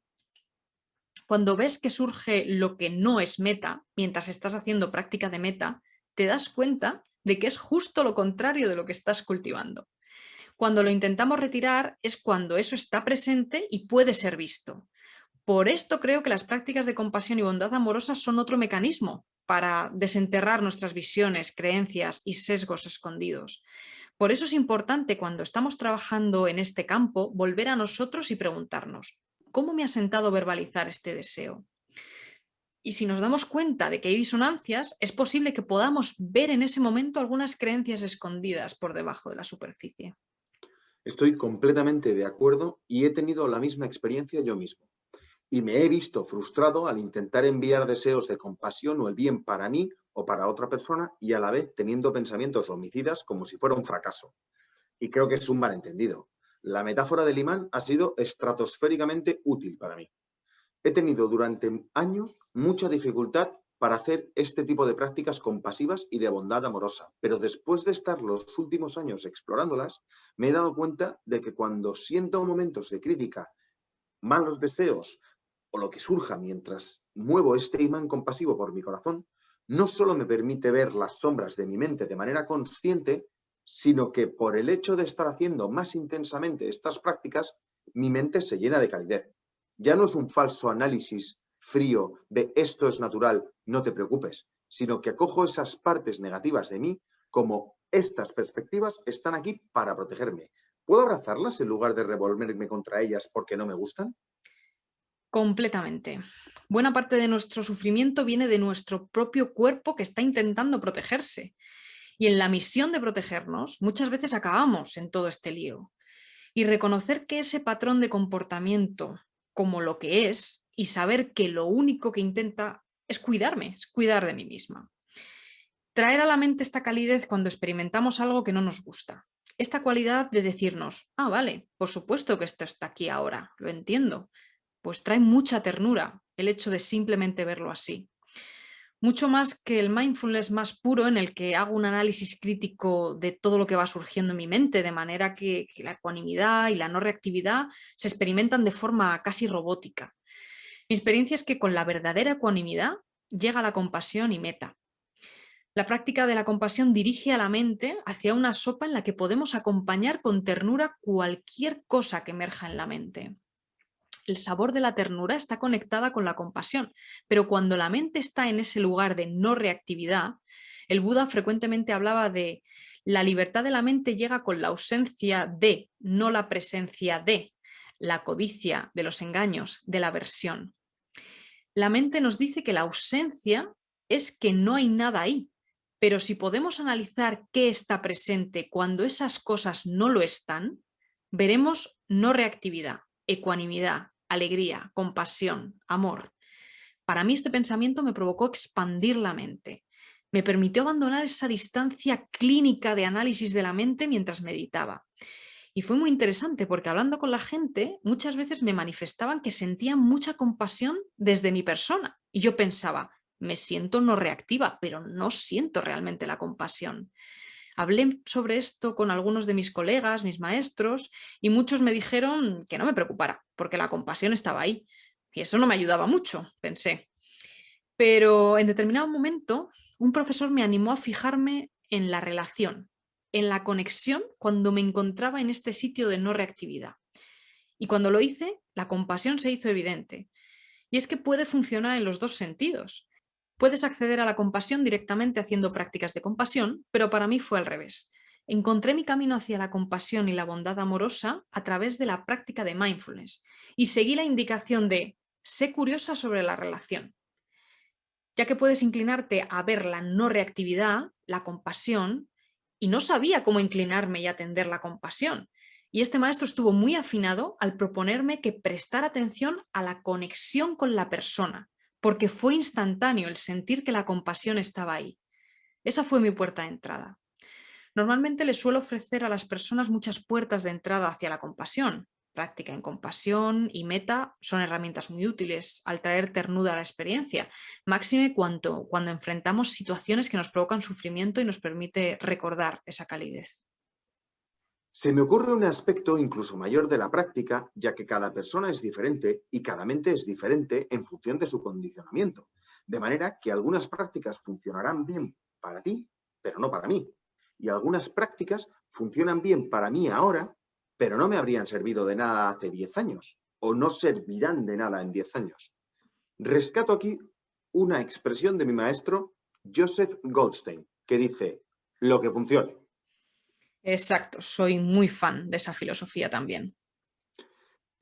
Cuando ves que surge lo que no es meta, mientras estás haciendo práctica de meta, te das cuenta de que es justo lo contrario de lo que estás cultivando. Cuando lo intentamos retirar es cuando eso está presente y puede ser visto. Por esto creo que las prácticas de compasión y bondad amorosa son otro mecanismo para desenterrar nuestras visiones, creencias y sesgos escondidos. Por eso es importante cuando estamos trabajando en este campo volver a nosotros y preguntarnos, ¿cómo me ha sentado verbalizar este deseo? Y si nos damos cuenta de que hay disonancias, es posible que podamos ver en ese momento algunas creencias escondidas por debajo de la superficie. Estoy completamente de acuerdo y he tenido la misma experiencia yo mismo. Y me he visto frustrado al intentar enviar deseos de compasión o el bien para mí o para otra persona y a la vez teniendo pensamientos homicidas como si fuera un fracaso. Y creo que es un malentendido. La metáfora del imán ha sido estratosféricamente útil para mí. He tenido durante años mucha dificultad para hacer este tipo de prácticas compasivas y de bondad amorosa, pero después de estar los últimos años explorándolas, me he dado cuenta de que cuando siento momentos de crítica, malos deseos o lo que surja mientras muevo este imán compasivo por mi corazón, no solo me permite ver las sombras de mi mente de manera consciente, sino que por el hecho de estar haciendo más intensamente estas prácticas, mi mente se llena de calidez. Ya no es un falso análisis frío de esto es natural, no te preocupes, sino que acojo esas partes negativas de mí como estas perspectivas están aquí para protegerme. ¿Puedo abrazarlas en lugar de revolverme contra ellas porque no me gustan? Completamente. Buena parte de nuestro sufrimiento viene de nuestro propio cuerpo que está intentando protegerse. Y en la misión de protegernos, muchas veces acabamos en todo este lío. Y reconocer que ese patrón de comportamiento como lo que es y saber que lo único que intenta es cuidarme, es cuidar de mí misma. Traer a la mente esta calidez cuando experimentamos algo que no nos gusta. Esta cualidad de decirnos, ah, vale, por supuesto que esto está aquí ahora, lo entiendo. Pues trae mucha ternura el hecho de simplemente verlo así. Mucho más que el mindfulness más puro en el que hago un análisis crítico de todo lo que va surgiendo en mi mente, de manera que la ecuanimidad y la no reactividad se experimentan de forma casi robótica. Mi experiencia es que con la verdadera ecuanimidad llega la compasión y meta. La práctica de la compasión dirige a la mente hacia una sopa en la que podemos acompañar con ternura cualquier cosa que emerja en la mente. El sabor de la ternura está conectada con la compasión, pero cuando la mente está en ese lugar de no reactividad, el Buda frecuentemente hablaba de la libertad de la mente llega con la ausencia de, no la presencia de, la codicia, de los engaños, de la aversión. La mente nos dice que la ausencia es que no hay nada ahí, pero si podemos analizar qué está presente cuando esas cosas no lo están, veremos no reactividad, ecuanimidad, alegría, compasión, amor. Para mí este pensamiento me provocó expandir la mente. Me permitió abandonar esa distancia clínica de análisis de la mente mientras meditaba. Y fue muy interesante porque hablando con la gente, muchas veces me manifestaban que sentían mucha compasión desde mi persona. Y yo pensaba, me siento no reactiva, pero no siento realmente la compasión. Hablé sobre esto con algunos de mis colegas, mis maestros, y muchos me dijeron que no me preocupara, porque la compasión estaba ahí. Y eso no me ayudaba mucho, pensé. Pero en determinado momento, un profesor me animó a fijarme en la relación, en la conexión cuando me encontraba en este sitio de no reactividad. Y cuando lo hice, la compasión se hizo evidente. Y es que puede funcionar en los dos sentidos. Puedes acceder a la compasión directamente haciendo prácticas de compasión, pero para mí fue al revés. Encontré mi camino hacia la compasión y la bondad amorosa a través de la práctica de mindfulness y seguí la indicación de sé curiosa sobre la relación, ya que puedes inclinarte a ver la no reactividad, la compasión, y no sabía cómo inclinarme y atender la compasión. Y este maestro estuvo muy afinado al proponerme que prestara atención a la conexión con la persona, porque fue instantáneo el sentir que la compasión estaba ahí. Esa fue mi puerta de entrada. Normalmente les suelo ofrecer a las personas muchas puertas de entrada hacia la compasión. Práctica en compasión y meta son herramientas muy útiles al traer ternura a la experiencia, máxime cuando enfrentamos situaciones que nos provocan sufrimiento y nos permite recordar esa calidez. Se me ocurre un aspecto incluso mayor de la práctica, ya que cada persona es diferente y cada mente es diferente en función de su condicionamiento. De manera que algunas prácticas funcionarán bien para ti, pero no para mí. Y algunas prácticas funcionan bien para mí ahora, pero no me habrían servido de nada hace 10 años o no servirán de nada en 10 años. Rescato aquí una expresión de mi maestro Joseph Goldstein, que dice, lo que funcione. Exacto, soy muy fan de esa filosofía también.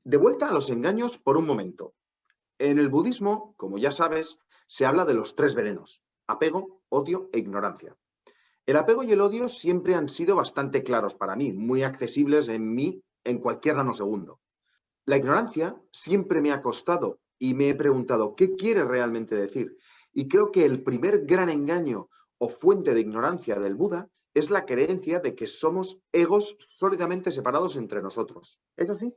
De vuelta a los engaños por un momento. En el budismo, como ya sabes, se habla de los tres venenos: apego, odio e ignorancia. El apego y el odio siempre han sido bastante claros para mí, muy accesibles en mí en cualquier nanosegundo. La ignorancia siempre me ha costado y me he preguntado qué quiere realmente decir. Y creo que el primer gran engaño o fuente de ignorancia del Buda es la creencia de que somos egos sólidamente separados entre nosotros. ¿Es así?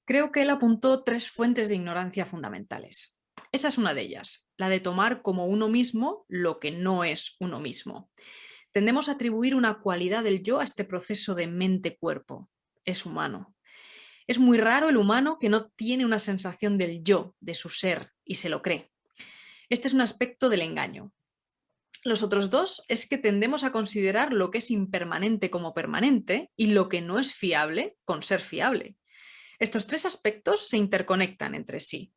Creo que él apuntó tres fuentes de ignorancia fundamentales. Esa es una de ellas, la de tomar como uno mismo lo que no es uno mismo. Tendemos a atribuir una cualidad del yo a este proceso de mente-cuerpo. Es humano. Es muy raro el humano que no tiene una sensación del yo, de su ser, y se lo cree. Este es un aspecto del engaño. Los otros dos es que tendemos a considerar lo que es impermanente como permanente y lo que no es fiable con ser fiable. Estos tres aspectos se interconectan entre sí.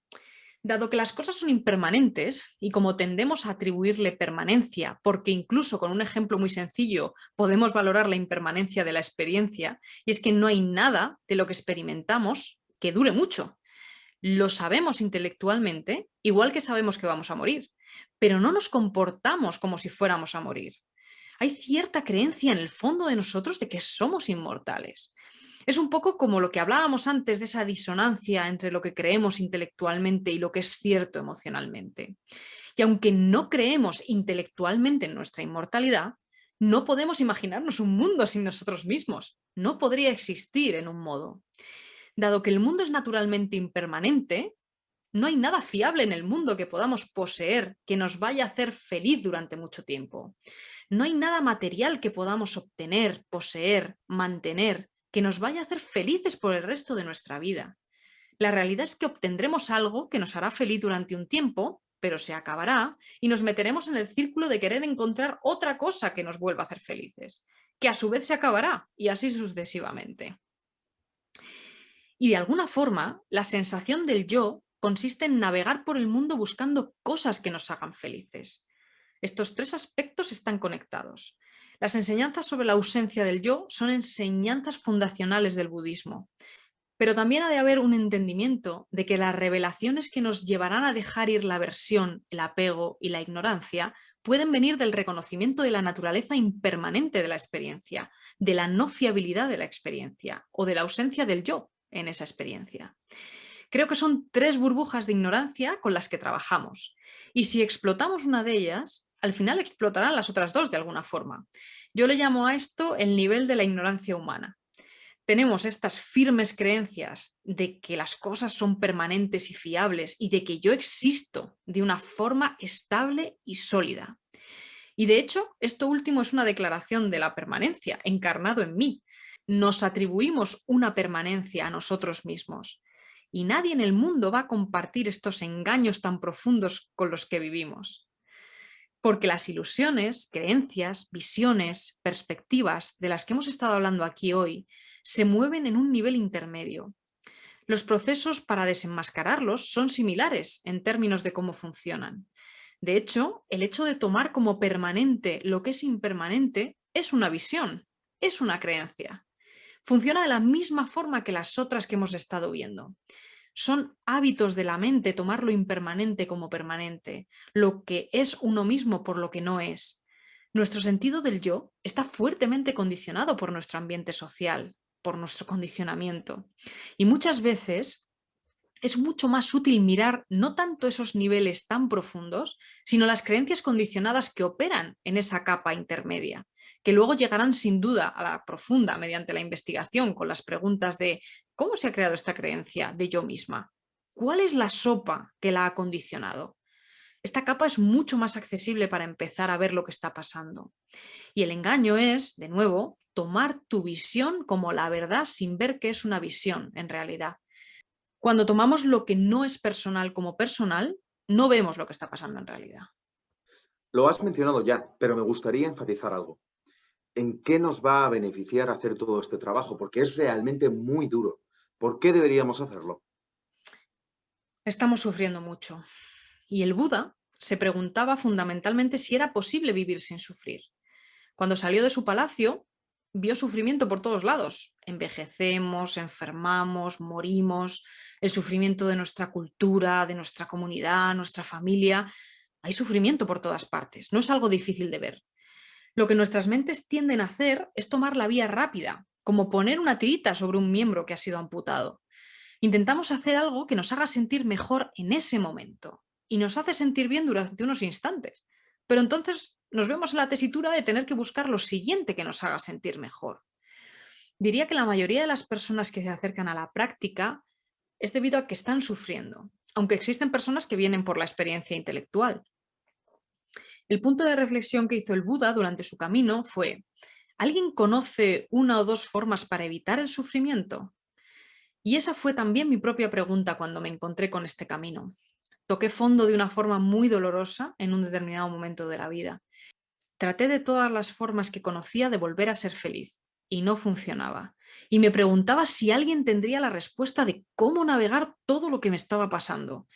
Dado que las cosas son impermanentes y como tendemos a atribuirle permanencia, porque incluso con un ejemplo muy sencillo podemos valorar la impermanencia de la experiencia, y es que no hay nada de lo que experimentamos que dure mucho. Lo sabemos intelectualmente, igual que sabemos que vamos a morir, pero no nos comportamos como si fuéramos a morir. Hay cierta creencia en el fondo de nosotros de que somos inmortales. Es un poco como lo que hablábamos antes de esa disonancia entre lo que creemos intelectualmente y lo que es cierto emocionalmente. Y aunque no creemos intelectualmente en nuestra inmortalidad, no podemos imaginarnos un mundo sin nosotros mismos. No podría existir en un modo. Dado que el mundo es naturalmente impermanente, no hay nada fiable en el mundo que podamos poseer que nos vaya a hacer feliz durante mucho tiempo. No hay nada material que podamos obtener, poseer, mantener, que nos vaya a hacer felices por el resto de nuestra vida. La realidad es que obtendremos algo que nos hará feliz durante un tiempo, pero se acabará y nos meteremos en el círculo de querer encontrar otra cosa que nos vuelva a hacer felices, que a su vez se acabará y así sucesivamente. Y de alguna forma, la sensación del yo consiste en navegar por el mundo buscando cosas que nos hagan felices. Estos tres aspectos están conectados. Las enseñanzas sobre la ausencia del yo son enseñanzas fundacionales del budismo, pero también ha de haber un entendimiento de que las revelaciones que nos llevarán a dejar ir la aversión, el apego y la ignorancia pueden venir del reconocimiento de la naturaleza impermanente de la experiencia, de la no fiabilidad de la experiencia o de la ausencia del yo en esa experiencia. Creo que son tres burbujas de ignorancia con las que trabajamos. Y si explotamos una de ellas, al final explotarán las otras dos de alguna forma. Yo le llamo a esto el nivel de la ignorancia humana. Tenemos estas firmes creencias de que las cosas son permanentes y fiables y de que yo existo de una forma estable y sólida. Y de hecho, esto último es una declaración de la permanencia encarnado en mí. Nos atribuimos una permanencia a nosotros mismos. Y nadie en el mundo va a compartir estos engaños tan profundos con los que vivimos. Porque las ilusiones, creencias, visiones, perspectivas de las que hemos estado hablando aquí hoy se mueven en un nivel intermedio. Los procesos para desenmascararlos son similares en términos de cómo funcionan. De hecho, el hecho de tomar como permanente lo que es impermanente es una visión, es una creencia. Funciona de la misma forma que las otras que hemos estado viendo. Son hábitos de la mente tomar lo impermanente como permanente, lo que es uno mismo por lo que no es. Nuestro sentido del yo está fuertemente condicionado por nuestro ambiente social, por nuestro condicionamiento. Y muchas veces es mucho más útil mirar no tanto esos niveles tan profundos, sino las creencias condicionadas que operan en esa capa intermedia, que luego llegarán sin duda a la profunda mediante la investigación con las preguntas de ¿cómo se ha creado esta creencia de yo misma? ¿Cuál es la sopa que la ha condicionado? Esta capa es mucho más accesible para empezar a ver lo que está pasando. Y el engaño es, de nuevo, tomar tu visión como la verdad sin ver que es una visión en realidad. Cuando tomamos lo que no es personal como personal, no vemos lo que está pasando en realidad. Lo has mencionado ya, pero me gustaría enfatizar algo. ¿En qué nos va a beneficiar hacer todo este trabajo? Porque es realmente muy duro. ¿Por qué deberíamos hacerlo? Estamos sufriendo mucho. Y el Buda se preguntaba fundamentalmente si era posible vivir sin sufrir. Cuando salió de su palacio, vio sufrimiento por todos lados. Envejecemos, enfermamos, morimos, el sufrimiento de nuestra cultura, de nuestra comunidad, nuestra familia. Hay sufrimiento por todas partes. No es algo difícil de ver. Lo que nuestras mentes tienden a hacer es tomar la vía rápida, como poner una tirita sobre un miembro que ha sido amputado. Intentamos hacer algo que nos haga sentir mejor en ese momento y nos hace sentir bien durante unos instantes, pero entonces nos vemos en la tesitura de tener que buscar lo siguiente que nos haga sentir mejor. Diría que la mayoría de las personas que se acercan a la práctica es debido a que están sufriendo, aunque existen personas que vienen por la experiencia intelectual. El punto de reflexión que hizo el Buda durante su camino fue: ¿alguien conoce una o dos formas para evitar el sufrimiento? Y esa fue también mi propia pregunta cuando me encontré con este camino. Toqué fondo de una forma muy dolorosa en un determinado momento de la vida. Traté de todas las formas que conocía de volver a ser feliz y no funcionaba. Y me preguntaba si alguien tendría la respuesta de cómo navegar todo lo que me estaba pasando.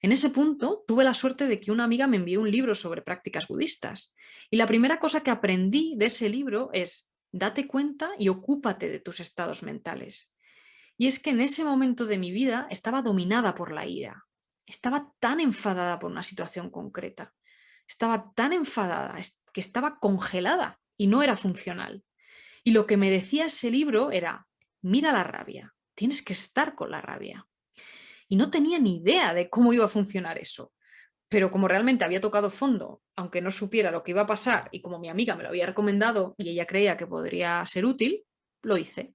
En ese punto tuve la suerte de que una amiga me envió un libro sobre prácticas budistas. Y la primera cosa que aprendí de ese libro es: date cuenta y ocúpate de tus estados mentales. Y es que en ese momento de mi vida estaba dominada por la ira. Estaba tan enfadada por una situación concreta. Estaba tan enfadada que estaba congelada y no era funcional. Y lo que me decía ese libro era: mira la rabia, tienes que estar con la rabia. Y no tenía ni idea de cómo iba a funcionar eso. Pero como realmente había tocado fondo, aunque no supiera lo que iba a pasar y como mi amiga me lo había recomendado y ella creía que podría ser útil, lo hice.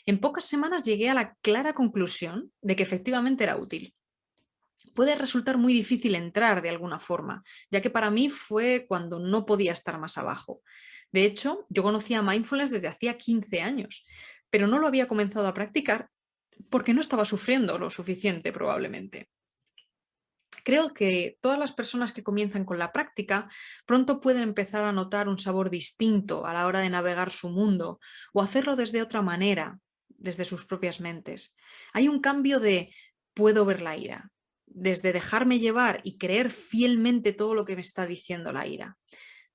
En pocas semanas llegué a la clara conclusión de que efectivamente era útil. Puede resultar muy difícil entrar de alguna forma, ya que para mí fue cuando no podía estar más abajo. De hecho, yo conocía mindfulness desde hacía 15 años, pero no lo había comenzado a practicar porque no estaba sufriendo lo suficiente probablemente. Creo que todas las personas que comienzan con la práctica pronto pueden empezar a notar un sabor distinto a la hora de navegar su mundo o hacerlo desde otra manera, desde sus propias mentes. Hay un cambio de puedo ver la ira, desde dejarme llevar y creer fielmente todo lo que me está diciendo la ira.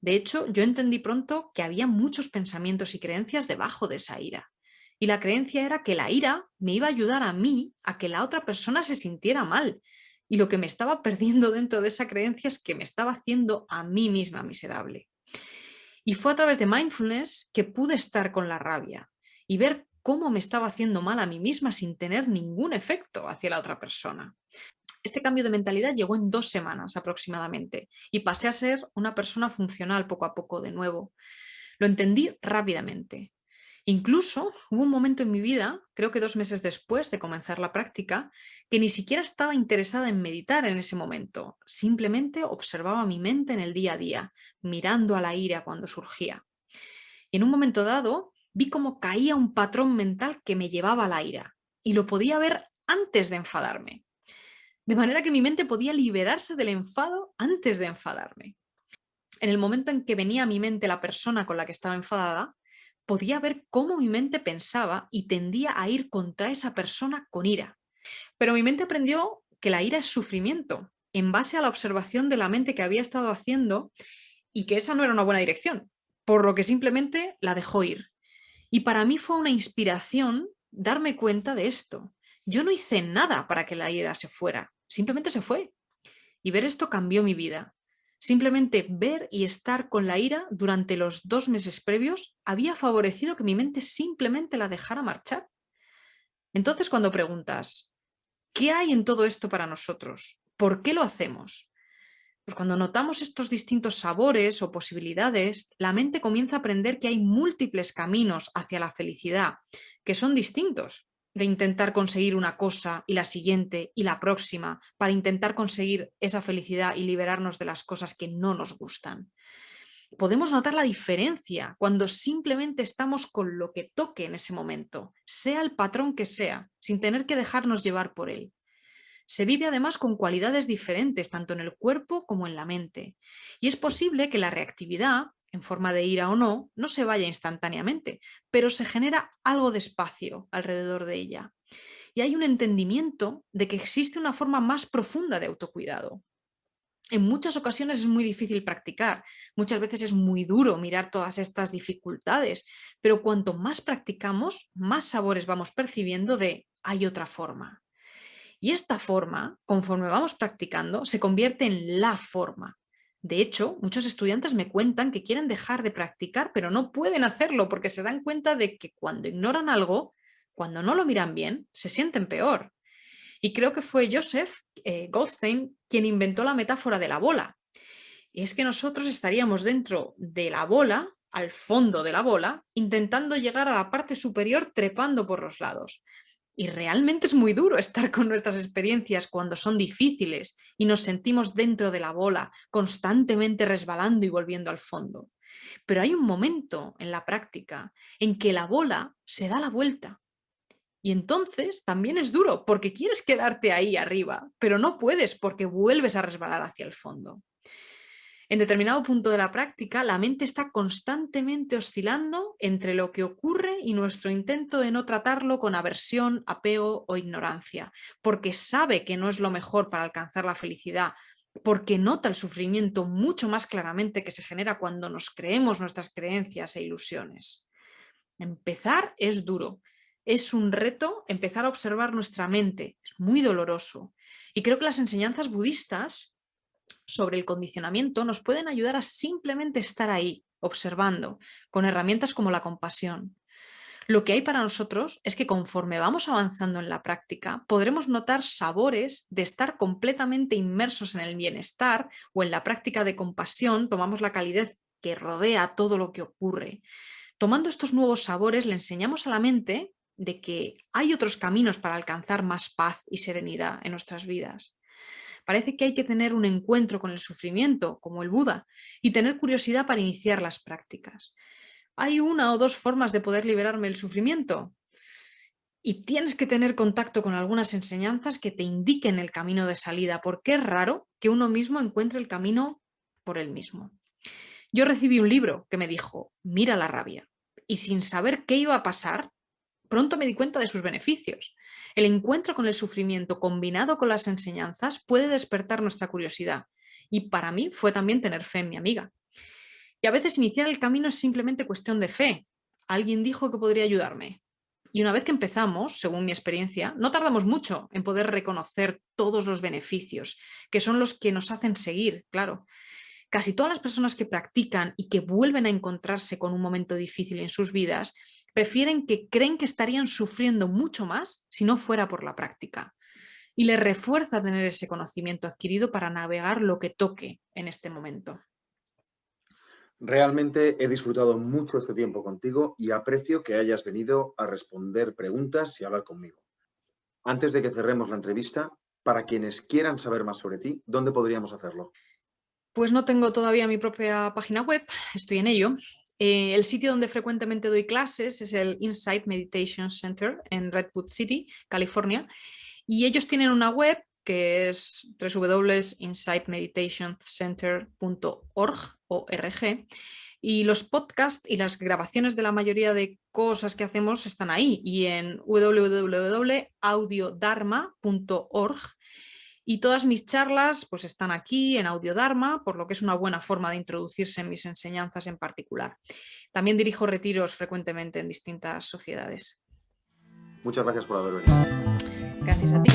De hecho, yo entendí pronto que había muchos pensamientos y creencias debajo de esa ira. Y la creencia era que la ira me iba a ayudar a mí a que la otra persona se sintiera mal. Y lo que me estaba perdiendo dentro de esa creencia es que me estaba haciendo a mí misma miserable. Y fue a través de mindfulness que pude estar con la rabia y ver cómo me estaba haciendo mal a mí misma sin tener ningún efecto hacia la otra persona. Este cambio de mentalidad llegó en 2 semanas aproximadamente y pasé a ser una persona funcional poco a poco de nuevo. Lo entendí rápidamente. Incluso hubo un momento en mi vida, creo que 2 meses después de comenzar la práctica, que ni siquiera estaba interesada en meditar en ese momento. Simplemente observaba mi mente en el día a día, mirando a la ira cuando surgía. Y en un momento dado vi cómo caía un patrón mental que me llevaba a la ira y lo podía ver antes de enfadarme. De manera que mi mente podía liberarse del enfado antes de enfadarme. En el momento en que venía a mi mente la persona con la que estaba enfadada, podía ver cómo mi mente pensaba y tendía a ir contra esa persona con ira. Pero mi mente aprendió que la ira es sufrimiento, en base a la observación de la mente que había estado haciendo y que esa no era una buena dirección, por lo que simplemente la dejó ir. Y para mí fue una inspiración darme cuenta de esto. Yo no hice nada para que la ira se fuera, simplemente se fue. Y ver esto cambió mi vida. Simplemente ver y estar con la ira durante los 2 meses previos había favorecido que mi mente simplemente la dejara marchar. Entonces, cuando preguntas, ¿qué hay en todo esto para nosotros? ¿Por qué lo hacemos? Pues cuando notamos estos distintos sabores o posibilidades, la mente comienza a aprender que hay múltiples caminos hacia la felicidad, que son distintos, de intentar conseguir una cosa y la siguiente y la próxima, para intentar conseguir esa felicidad y liberarnos de las cosas que no nos gustan. Podemos notar la diferencia cuando simplemente estamos con lo que toque en ese momento, sea el patrón que sea, sin tener que dejarnos llevar por él. Se vive además con cualidades diferentes, tanto en el cuerpo como en la mente. Y es posible que la reactividad, en forma de ira o no, no se vaya instantáneamente, pero se genera algo de espacio alrededor de ella. Y hay un entendimiento de que existe una forma más profunda de autocuidado. En muchas ocasiones es muy difícil practicar, muchas veces es muy duro mirar todas estas dificultades, pero cuanto más practicamos, más sabores vamos percibiendo de hay otra forma. Y esta forma, conforme vamos practicando, se convierte en la forma. De hecho, muchos estudiantes me cuentan que quieren dejar de practicar, pero no pueden hacerlo porque se dan cuenta de que cuando ignoran algo, cuando no lo miran bien, se sienten peor. Y creo que fue Joseph Goldstein quien inventó la metáfora de la bola. Y es que nosotros estaríamos dentro de la bola, al fondo de la bola, intentando llegar a la parte superior trepando por los lados. Y realmente es muy duro estar con nuestras experiencias cuando son difíciles y nos sentimos dentro de la bola, constantemente resbalando y volviendo al fondo. Pero hay un momento en la práctica en que la bola se da la vuelta. Y entonces también es duro porque quieres quedarte ahí arriba, pero no puedes porque vuelves a resbalar hacia el fondo. En determinado punto de la práctica, la mente está constantemente oscilando entre lo que ocurre y nuestro intento de no tratarlo con aversión, apego o ignorancia, porque sabe que no es lo mejor para alcanzar la felicidad, porque nota el sufrimiento mucho más claramente que se genera cuando nos creemos nuestras creencias e ilusiones. Empezar es duro. Es un reto empezar a observar nuestra mente. Es muy doloroso. Y creo que las enseñanzas budistas sobre el condicionamiento nos pueden ayudar a simplemente estar ahí, observando, con herramientas como la compasión. Lo que hay para nosotros es que conforme vamos avanzando en la práctica, podremos notar sabores de estar completamente inmersos en el bienestar o en la práctica de compasión, tomamos la calidez que rodea todo lo que ocurre. Tomando estos nuevos sabores, le enseñamos a la mente de que hay otros caminos para alcanzar más paz y serenidad en nuestras vidas. Parece que hay que tener un encuentro con el sufrimiento, como el Buda, y tener curiosidad para iniciar las prácticas. Hay una o dos formas de poder liberarme del sufrimiento y tienes que tener contacto con algunas enseñanzas que te indiquen el camino de salida, porque es raro que uno mismo encuentre el camino por él mismo. Yo recibí un libro que me dijo, mira la rabia, y sin saber qué iba a pasar, pronto me di cuenta de sus beneficios. El encuentro con el sufrimiento combinado con las enseñanzas puede despertar nuestra curiosidad. Y para mí fue también tener fe en mi amiga. Y a veces iniciar el camino es simplemente cuestión de fe. Alguien dijo que podría ayudarme. Y una vez que empezamos, según mi experiencia, no tardamos mucho en poder reconocer todos los beneficios, que son los que nos hacen seguir, claro. Casi todas las personas que practican y que vuelven a encontrarse con un momento difícil en sus vidas, prefieren que creen que estarían sufriendo mucho más si no fuera por la práctica. Y les refuerza tener ese conocimiento adquirido para navegar lo que toque en este momento. Realmente he disfrutado mucho este tiempo contigo y aprecio que hayas venido a responder preguntas y hablar conmigo. Antes de que cerremos la entrevista, para quienes quieran saber más sobre ti, ¿dónde podríamos hacerlo? Pues no tengo todavía mi propia página web, estoy en ello. El sitio donde frecuentemente doy clases es el Insight Meditation Center en Redwood City, California. Y ellos tienen una web que es www.insightmeditationcenter.org, y los podcasts y las grabaciones de la mayoría de cosas que hacemos están ahí y en www.audiodharma.org. Y todas mis charlas pues están aquí en Audiodharma, por lo que es una buena forma de introducirse en mis enseñanzas en particular. También dirijo retiros frecuentemente en distintas sociedades. Muchas gracias por haber venido. Gracias a ti.